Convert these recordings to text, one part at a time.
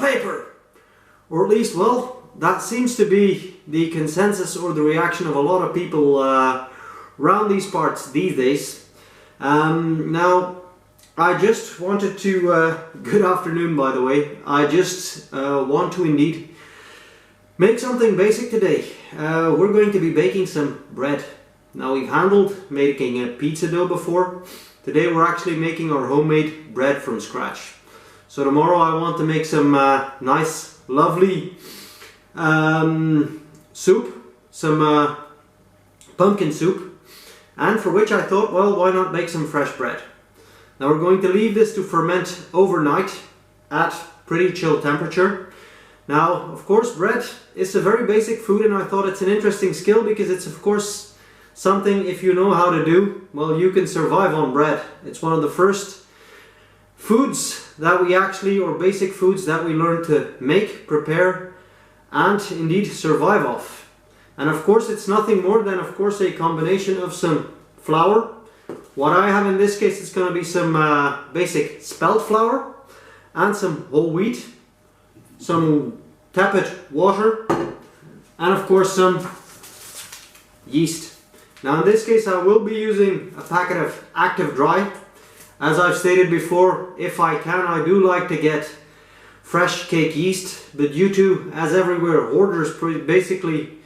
paper! Or at least, well, that seems to be the consensus or the reaction of a lot of people around these parts these days. Now, I just wanted to, good afternoon by the way, I just want to indeed make something basic today. We're going to be baking some bread. Now, we've handled making a pizza dough before. Today we're actually making our homemade bread from scratch. So tomorrow I want to make some nice, lovely soup, some pumpkin soup, and for which I thought, well, why not make some fresh bread? Now we're going to leave this to ferment overnight at pretty chill temperature. Now, of course, bread is a very basic food, and I thought it's an interesting skill because it's, of course, something, if you know how to do, well, you can survive on bread. It's one of the first foods that we actually, or basic foods that we learn to make, prepare, and indeed survive off. And of course, it's nothing more than, of course, a combination of some flour. What I have in this case is going to be some basic spelt flour and some whole wheat, some tepid water, and of course some yeast. Now in this case I will be using a packet of Active Dry. As I've stated before, if I can, I do like to get fresh cake yeast, but due to, as everywhere, hoarders basically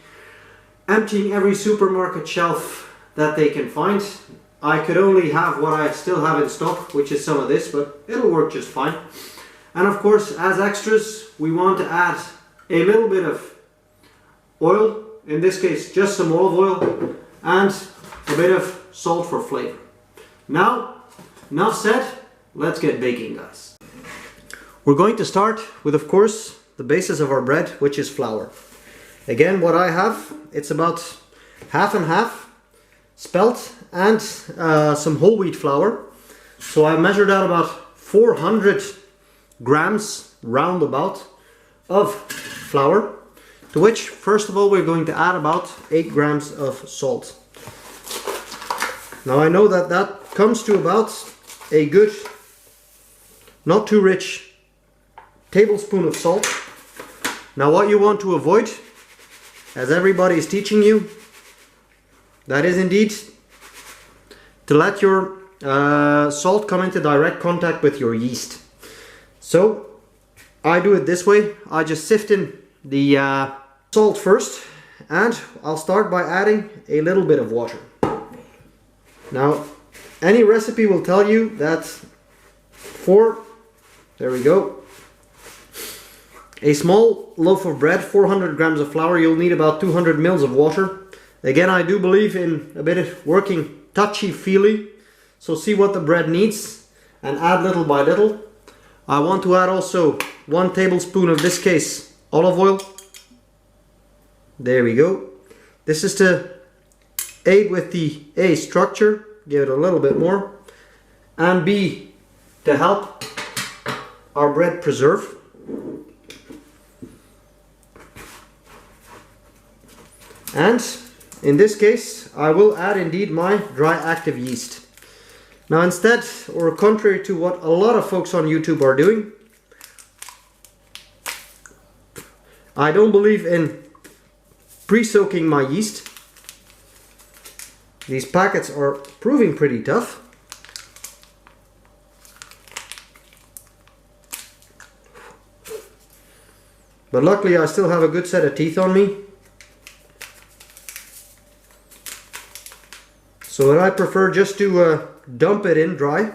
emptying every supermarket shelf that they can find, I could only have what I still have in stock, which is some of this, but it'll work just fine. And of course, as extras, we want to add a little bit of oil, in this case just some olive oil, and a bit of salt for flavor. Now, enough said, let's get baking, guys. We're going to start with, of course, the basis of our bread, which is flour. Again, what I have, it's about half and half spelt and some whole wheat flour. So I measured out about 400 grams roundabout of flour, to which first of all we're going to add about 8 grams of salt. Now I know that that comes to about a good, not too rich, tablespoon of salt. Now what you want to avoid, as everybody is teaching you, that is indeed to let your salt come into direct contact with your yeast. So I do it this way. I just sift in the salt first, and I'll start by adding a little bit of water. Now, any recipe will tell you that there we go, a small loaf of bread, 400 grams of flour, you'll need about 200 mils of water. Again, I do believe in a bit of working touchy-feely, so see what the bread needs and add little by little. I want to add also 1 tablespoon of this case olive oil. There we go. This is to aid with the A, structure, give it a little bit more, and B, to help our bread preserve. And in this case I will add indeed my dry active yeast. Now instead, or contrary to what a lot of folks on YouTube are doing, I don't believe in pre-soaking my yeast. These packets are proving pretty tough. But luckily I still have a good set of teeth on me. So I prefer just to dump it in dry.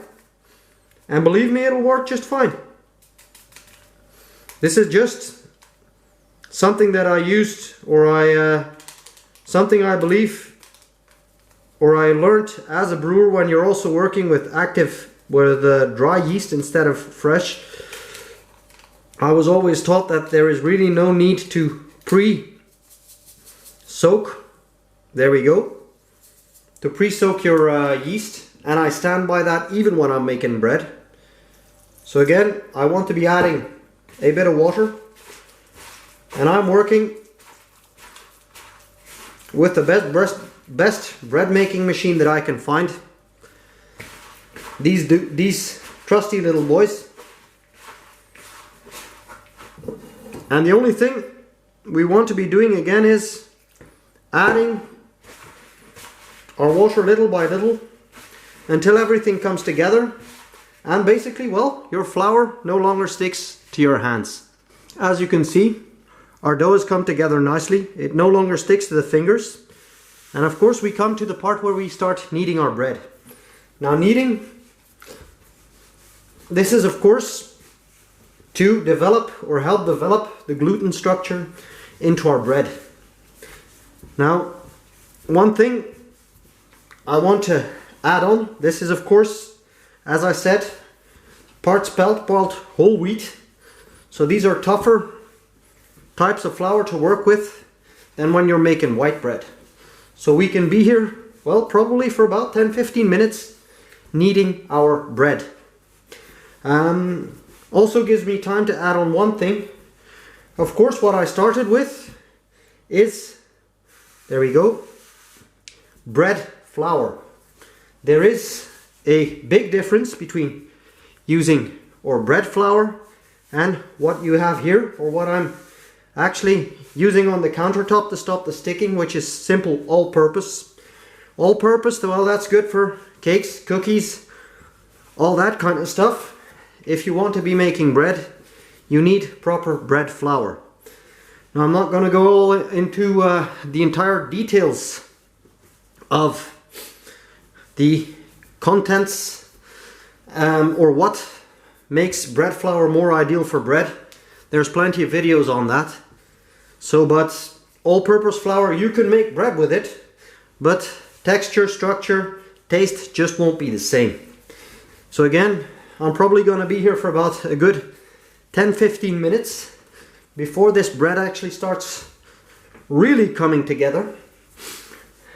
And believe me, it'll work just fine. This is just something that I used, or something I believe, or I learned as a brewer when you're also working with dry yeast instead of fresh. I was always taught that there is really no need to pre-soak. There we go. To pre-soak your yeast, and I stand by that even when I'm making bread. So again, I want to be adding a bit of water, and I'm working with the best bread making machine that I can find. These trusty little boys. And the only thing we want to be doing again is adding our washer little by little until everything comes together, and basically, well, your flour no longer sticks to your hands. As you can see, our dough has come together nicely. It no longer sticks to the fingers. And of course we come to the part where we start kneading our bread. Now kneading, this is of course to develop or help develop the gluten structure into our bread. Now, one thing I want to add on, this is of course, as I said, part spelt, part whole wheat. So these are tougher types of flour to work with than when you're making white bread. So we can be here, well, probably for about 10-15 minutes kneading our bread. Also gives me time to add on one thing. Of course, what I started with is, there we go, bread flour. There is a big difference between using or bread flour and what you have here, or what I'm actually using on the countertop to stop the sticking, which is simple all-purpose. All-purpose, well, that's good for cakes, cookies, all that kind of stuff. If you want to be making bread, you need proper bread flour. Now, I'm not going to go all into the entire details of the contents or what makes bread flour more ideal for bread. There's plenty of videos on that. So, but all-purpose flour, you can make bread with it, but texture, structure, taste just won't be the same. So again, I'm probably going to be here for about a good 10-15 minutes before this bread actually starts really coming together.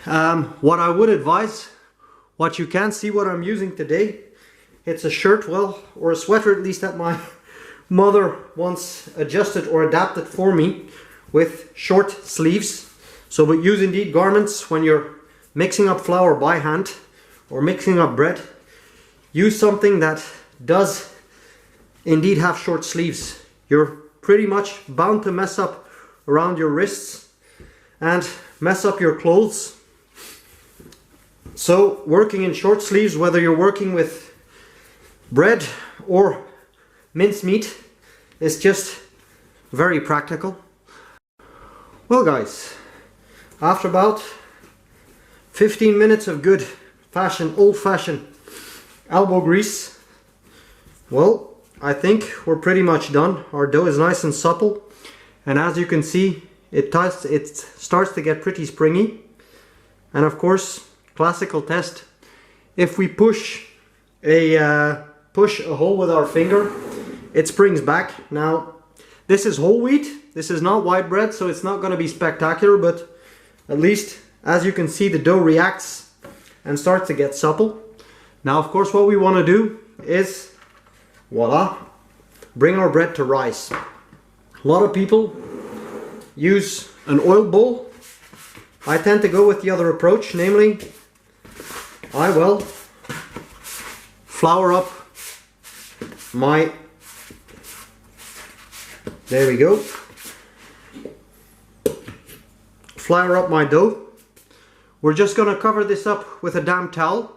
What I would advise, what you can see what I'm using today, it's a shirt, well, or a sweater at least, that my mother once adjusted or adapted for me with short sleeves. So, but use indeed garments when you're mixing up flour by hand or mixing up bread. Use something that does indeed have short sleeves. You're pretty much bound to mess up around your wrists and mess up your clothes. So working in short sleeves, whether you're working with bread or mincemeat, is just very practical. Well guys, after about 15 minutes of good old-fashioned elbow grease, well, I think we're pretty much done. Our dough is nice and supple, and as you can see, it starts to get pretty springy. And of course, classical test, if we push a hole with our finger, it springs back. Now, this is whole wheat, this is not white bread, so it's not going to be spectacular, but at least, as you can see, the dough reacts and starts to get supple. Now, of course, what we want to do is, voila, bring our bread to rise. A lot of people use an oil bowl. I tend to go with the other approach, namely, I will flour up my, there we go, flour up my dough. We're just going to cover this up with a damp towel.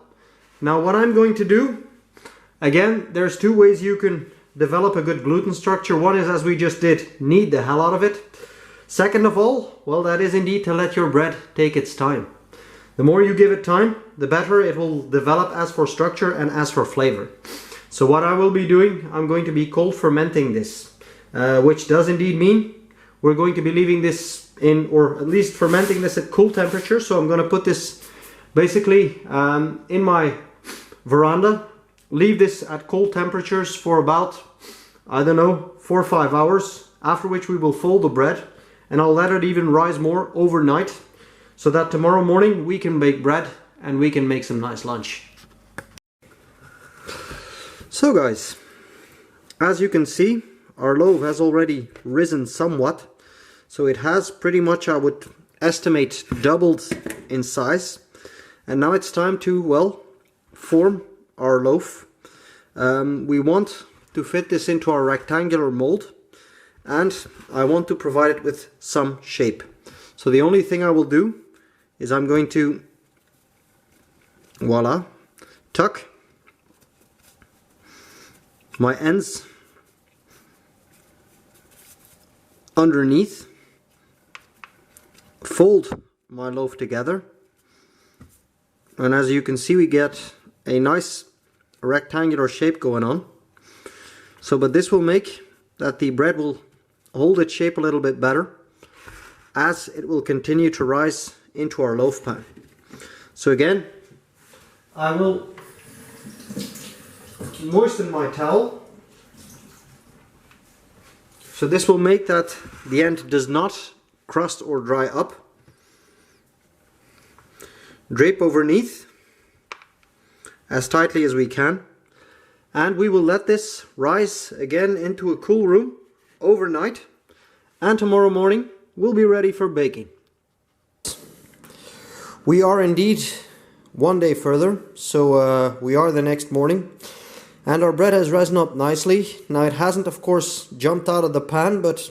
Now what I'm going to do, again, there's two ways you can develop a good gluten structure. One is, as we just did, knead the hell out of it. Second of all, well, that is indeed to let your bread take its time. The more you give it time, the better it will develop as for structure and as for flavor. So what I will be doing, I'm going to be cold fermenting this, which does indeed mean we're going to be leaving this in, or at least fermenting this at cool temperature. So I'm going to put this basically in my veranda, leave this at cold temperatures for about, I don't know, 4 or 5 hours, after which we will fold the bread, and I'll let it even rise more overnight, so that tomorrow morning we can bake bread and we can make some nice lunch. So guys, as you can see, our loaf has already risen somewhat, so it has pretty much, I would estimate, doubled in size. And now it's time to, well, form our loaf. We want to fit this into our rectangular mold, and I want to provide it with some shape. So the only thing I will do is I'm going to, voila, tuck my ends underneath, fold my loaf together, and as you can see we get a nice rectangular shape going on. So but this will make that the bread will hold its shape a little bit better as it will continue to rise into our loaf pan. So again, I will moisten my towel. So this will make that the end does not crust or dry up. Drape overneath as tightly as we can, and we will let this rise again into a cool room overnight, and tomorrow morning we'll be ready for baking. We are indeed one day further, so we are the next morning, and our bread has risen up nicely. Now it hasn't of course jumped out of the pan, but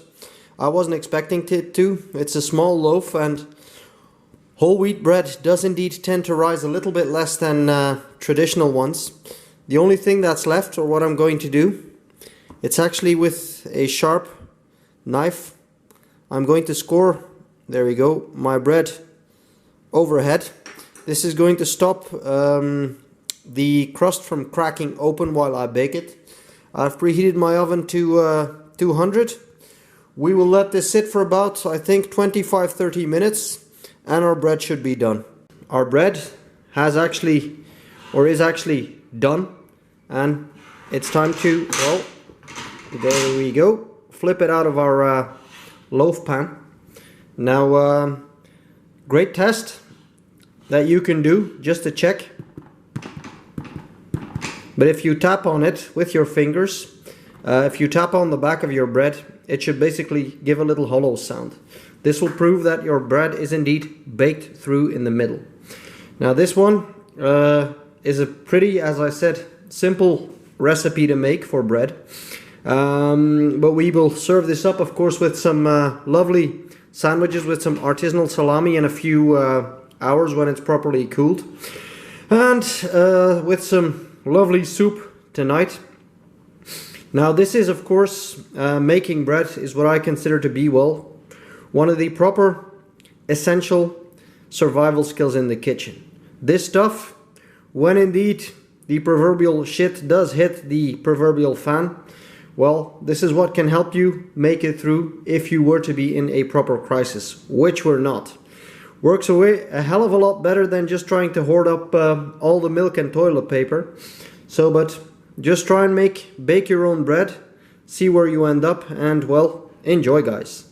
I wasn't expecting it to. It's a small loaf, and whole wheat bread does indeed tend to rise a little bit less than traditional ones. The only thing that's left, or what I'm going to do, it's actually with a sharp knife. I'm going to score, there we go, my bread overhead. This is going to stop the crust from cracking open while I bake it. I've preheated my oven to 200. We will let this sit for about, I think, 25-30 minutes, and our bread should be done. Our bread has actually, or is actually done, and it's time to, well, there we go, flip it out of our loaf pan. Now, great test that you can do just to check. But if you tap on it with your fingers, if you tap on the back of your bread, it should basically give a little hollow sound. This will prove that your bread is indeed baked through in the middle. Now this one is a pretty, as I said, simple recipe to make for bread. But we will serve this up, of course, with some lovely sandwiches with some artisanal salami in a few hours when it's properly cooled. And with some lovely soup tonight. Now this is, of course, making bread is what I consider to be, well, one of the proper essential survival skills in the kitchen. This stuff, when indeed the proverbial shit does hit the proverbial fan, well, this is what can help you make it through if you were to be in a proper crisis, which we're not. Works away a hell of a lot better than just trying to hoard up all the milk and toilet paper. So, but just try and bake your own bread, see where you end up, and well, enjoy guys.